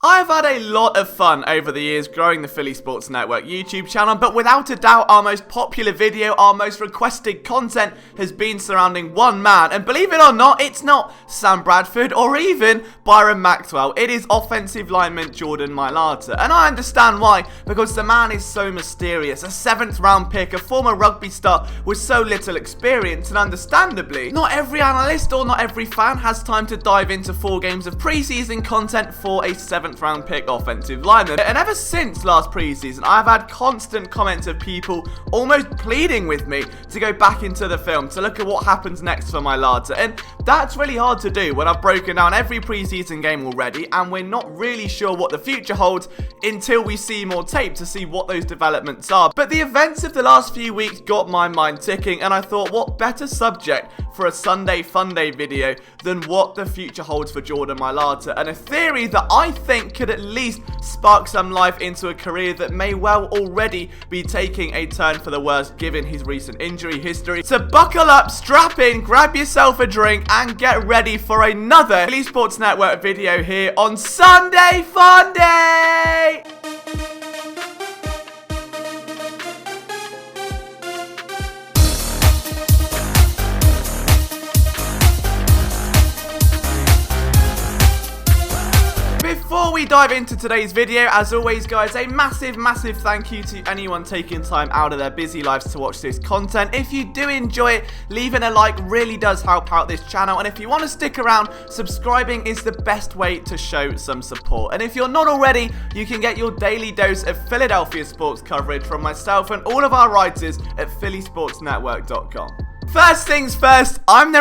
I've had a lot of fun over the years growing the Philly Sports Network YouTube channel, but without a doubt our most popular video, our most requested content has been surrounding one man, and believe it or not, it's not Sam Bradford or even Byron Maxwell. It is offensive lineman Jordan Mailata, and I understand why, because the man is so mysterious, a 7th round pick, a former rugby star with so little experience, and understandably, not every analyst or not every fan has time to dive into 4 games of preseason content for a 7th round pick offensive lineman. And ever since last preseason, I've had constant comments of people almost pleading with me to go back into the film to look at what happens next for Mailata, and that's really hard to do when I've broken down every preseason game already and we're not really sure what the future holds until we see more tape to see what those developments are. But the events of the last few weeks got my mind ticking, and I thought, what better subject for a Sunday Funday video than what the future holds for Jordan Mailata, and a theory that I think could at least spark some life into a career that may well already be taking a turn for the worse given his recent injury history. So buckle up, strap in, grab yourself a drink and get ready for another Philly Sports Network video here on Sunday Funday! Before we dive into today's video, as always guys, a massive thank you to anyone taking time out of their busy lives to watch this content. If you do enjoy it, leaving a like really does help out this channel, and if you want to stick around, subscribing is the best way to show some support. And if you're not already, you can get your daily dose of Philadelphia sports coverage from myself and all of our writers at phillysportsnetwork.com. First things first, I'm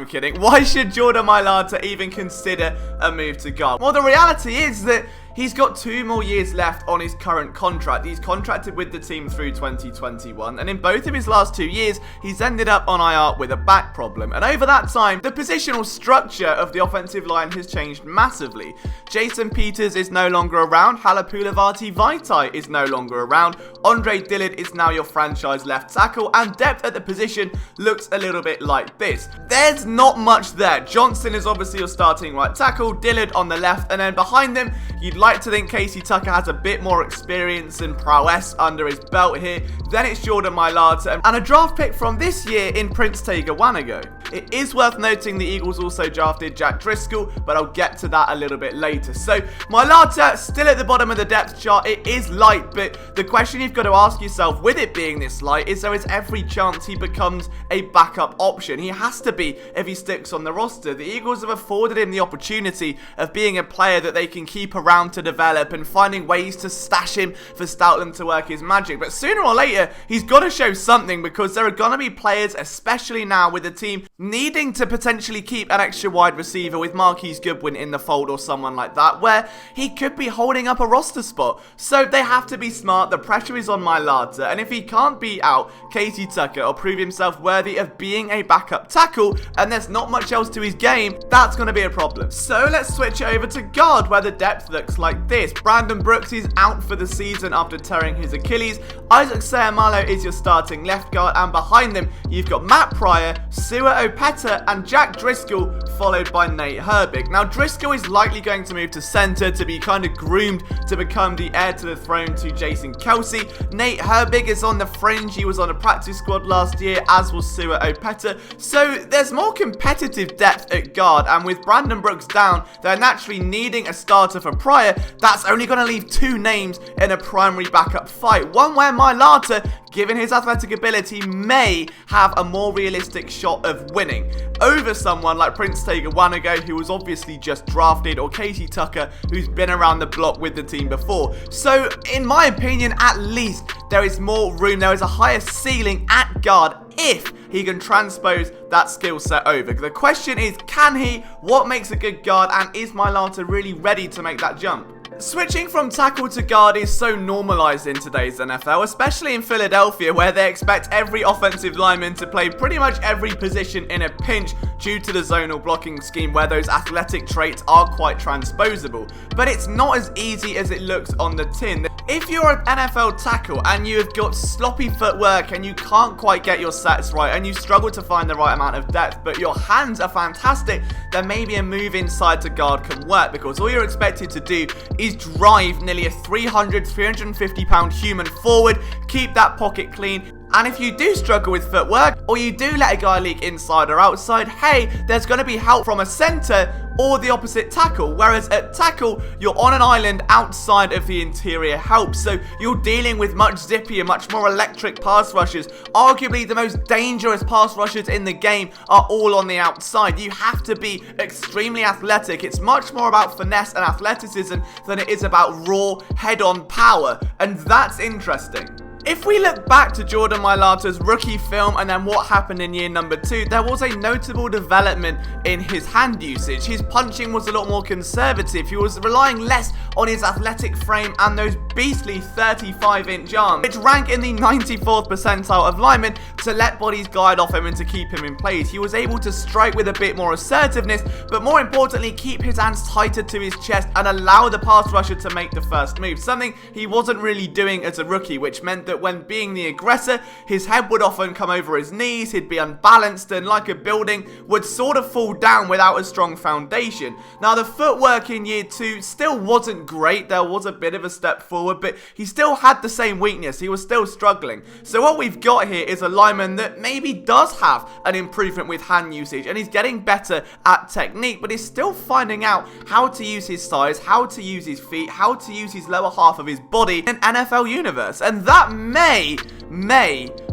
kidding. Why should Jordan Mailata even consider a move to guard? Well, the reality is that he's got 2 more years left on his current contract. He's contracted with the team through 2021, and in both of his last 2 years, he's ended up on IR with a back problem. And over that time, the positional structure of the offensive line has changed massively. Jason Peters is no longer around, Halapoulivaati Vaitai is no longer around, Andre Dillard is now your franchise left tackle, and depth at the position looks a little bit like this. There's not much there. Johnson is obviously your starting right tackle, Dillard on the left, and then behind them, you'd like to think Casey Tucker has a bit more experience and prowess under his belt here. Then it's Jordan Mailata and a draft pick from this year in Prince Tega Wannigo. It is worth noting the Eagles also drafted Jack Driscoll, but I'll get to that a little bit later. So Mailata still at the bottom of the depth chart. It is light, but the question you've got to ask yourself with it being this light is there is every chance he becomes a backup option. He has to be if he sticks on the roster. The Eagles have afforded him the opportunity of being a player that they can keep around to develop and finding ways to stash him for Stoutland to work his magic. But sooner or later, he's got to show something, because there are going to be players, especially now with the team, needing to potentially keep an extra wide receiver with Marquise Goodwin in the fold or someone like that, where he could be holding up a roster spot. So they have to be smart. The pressure is on Mailata, and if he can't beat out Casey Tucker or prove himself worthy of being a backup tackle, and there's not much else to his game, that's going to be a problem. So let's switch over to guard, where the depth looks like this. Brandon Brooks is out for the season after tearing his Achilles. Isaac Seumalo is your starting left guard, and behind them you've got Matt Pryor, Sua Opeta and Jack Driscoll, followed by Nate Herbig. Now Driscoll is likely going to move to center to be kind of groomed to become the heir to the throne to Jason Kelsey. Nate Herbig is on the fringe. He was on a practice squad last year, as was Sua Opeta. So there's more competitive depth at guard, and with Brandon Brooks down, they're naturally needing a starter for Pryor. That's only going to leave 2 names in a primary backup fight. One where Mailata, given his athletic ability, may have a more realistic shot of winning over someone like Prince Tega Wannigo, who was obviously just drafted, or Casey Tucker, who's been around the block with the team before. So in my opinion, at least there is more room, there is a higher ceiling at guard if he can transpose that skill set over. The question is, can he? What makes a good guard? And is Mailata really ready to make that jump? Switching from tackle to guard is so normalized in today's NFL, especially in Philadelphia, where they expect every offensive lineman to play pretty much every position in a pinch due to the zonal blocking scheme, where those athletic traits are quite transposable. But it's not as easy as it looks on the tin. If you're an NFL tackle and you have got sloppy footwork and you can't quite get your sets right and you struggle to find the right amount of depth, but your hands are fantastic, then maybe a move inside to guard can work, because all you're expected to do is drive nearly a 350 pound human forward, keep that pocket clean. And if you do struggle with footwork, or you do let a guy leak inside or outside, hey, there's going to be help from a center or the opposite tackle. Whereas at tackle, you're on an island outside of the interior help. So you're dealing with much zippier, much more electric pass rushers. Arguably the most dangerous pass rushers in the game are all on the outside. You have to be extremely athletic. It's much more about finesse and athleticism than it is about raw head-on power. And that's interesting. If we look back to Jordan Mailata's rookie film and then what happened in year number 2, there was a notable development in his hand usage. His punching was a lot more conservative. He was relying less on his athletic frame and those beastly 35-inch arms, which rank in the 94th percentile of linemen, to let bodies glide off him and to keep him in place. He was able to strike with a bit more assertiveness, but more importantly, keep his hands tighter to his chest and allow the pass rusher to make the first move, something he wasn't really doing as a rookie, which meant that when being the aggressor, his head would often come over his knees, he'd be unbalanced, and like a building, would sort of fall down without a strong foundation. Now, the footwork in year 2 still wasn't great. There was a bit of a step forward, but he still had the same weakness. He was still struggling. So what we've got here is a lineman that maybe does have an improvement with hand usage, and he's getting better at technique, but he's still finding out how to use his size, how to use his feet, how to use his lower half of his body in an NFL universe, and that may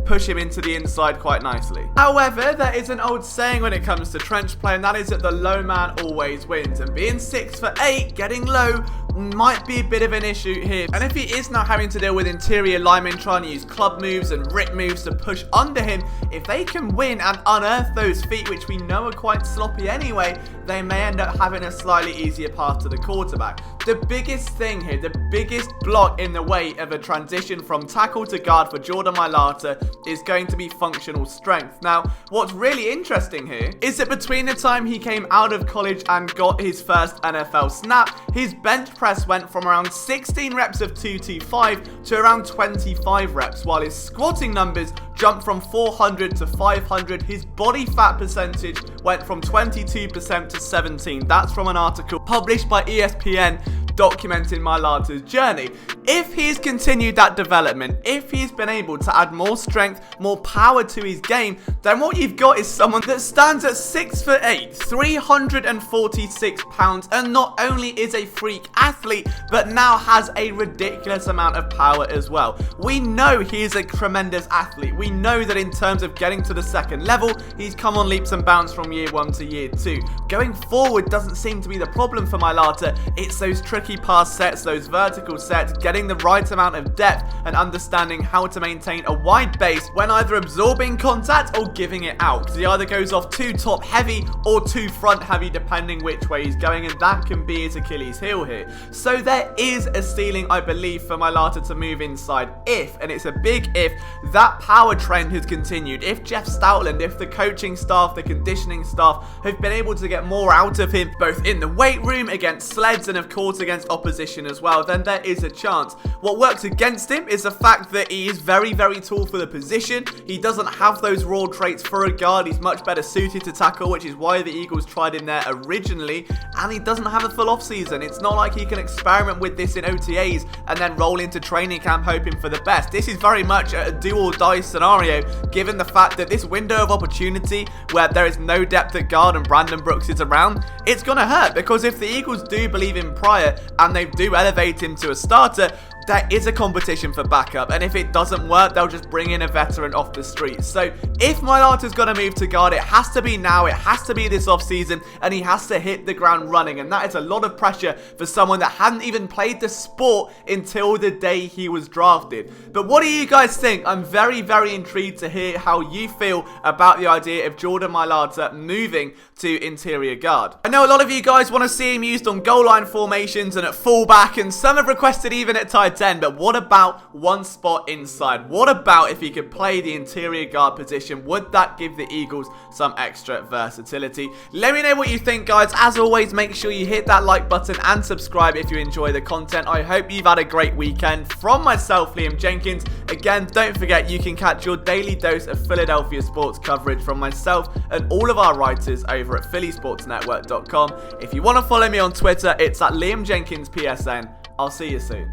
push him into the inside quite nicely. However, there is an old saying when it comes to trench play, and that is that the low man always wins, and being 6'8", getting low might be a bit of an issue here. And if he is now having to deal with interior linemen trying to use club moves and rip moves to push under him, if they can win and unearth those feet, which we know are quite sloppy anyway, they may end up having a slightly easier path to the quarterback. The biggest thing here, the biggest block in the way of a transition from tackle to guard for Jordan Mailata is going to be functional strength. Now, what's really interesting here is that between the time he came out of college and got his first NFL snap, his bench press went from around 16 reps of 225 to around 25 reps, while his squatting numbers jumped from 400 to 500. His body fat percentage went from 22% to 17%. That's from an article published by ESPN documenting Mailata's journey. If he's continued that development, if he's been able to add more strength, more power to his game, then what you've got is someone that stands at 6'8", 346 pounds, and not only is a freak athlete, but now has a ridiculous amount of power as well. We know he is a tremendous athlete. We know that in terms of getting to the second level, he's come on leaps and bounds from year 1 to year 2. Going forward doesn't seem to be the problem for Mailata. It's those tricky pass sets, those vertical sets, getting the right amount of depth and understanding how to maintain a wide base when either absorbing contact or giving it out, because he either goes off too top heavy or too front heavy depending which way he's going, and that can be his Achilles heel here. So there is a ceiling, I believe, for Mailata to move inside if, and it's a big if, that power trend has continued. If Jeff Stoutland, if the coaching staff, the conditioning staff have been able to get more out of him, both in the weight room, against sleds, and of course against opposition as well, then there is a chance. What works against him is the fact that he is very, very tall for the position. He doesn't have those raw traits for a guard. He's much better suited to tackle, which is why the Eagles tried him there originally, and he doesn't have a full off season. It's not like he can experiment with this in OTAs and then roll into training camp hoping for the best. This is very much a do or die scenario, given the fact that this window of opportunity where there is no depth at guard and Brandon Brooks is around, it's gonna hurt, because if the Eagles do believe in Pryor and they do elevate him to a starter, there is a competition for backup, and if it doesn't work, they'll just bring in a veteran off the street. So if Mailata's going to move to guard, it has to be now, it has to be this offseason, and he has to hit the ground running, and that is a lot of pressure for someone that hadn't even played the sport until the day he was drafted. But what do you guys think? I'm very, very intrigued to hear how you feel about the idea of Jordan Mailata moving to interior guard. I know a lot of you guys want to see him used on goal line formations and at fullback, and some have requested even at tight inside 10, but what about one spot inside? What about if he could play the interior guard position? Would that give the Eagles some extra versatility? Let me know what you think, guys. As always, make sure you hit that like button and subscribe if you enjoy the content. I hope you've had a great weekend. From myself, Liam Jenkins. Again, don't forget you can catch your daily dose of Philadelphia sports coverage from myself and all of our writers over at phillysportsnetwork.com. If you want to follow me on Twitter, it's at Liam Jenkins PSN. I'll see you soon.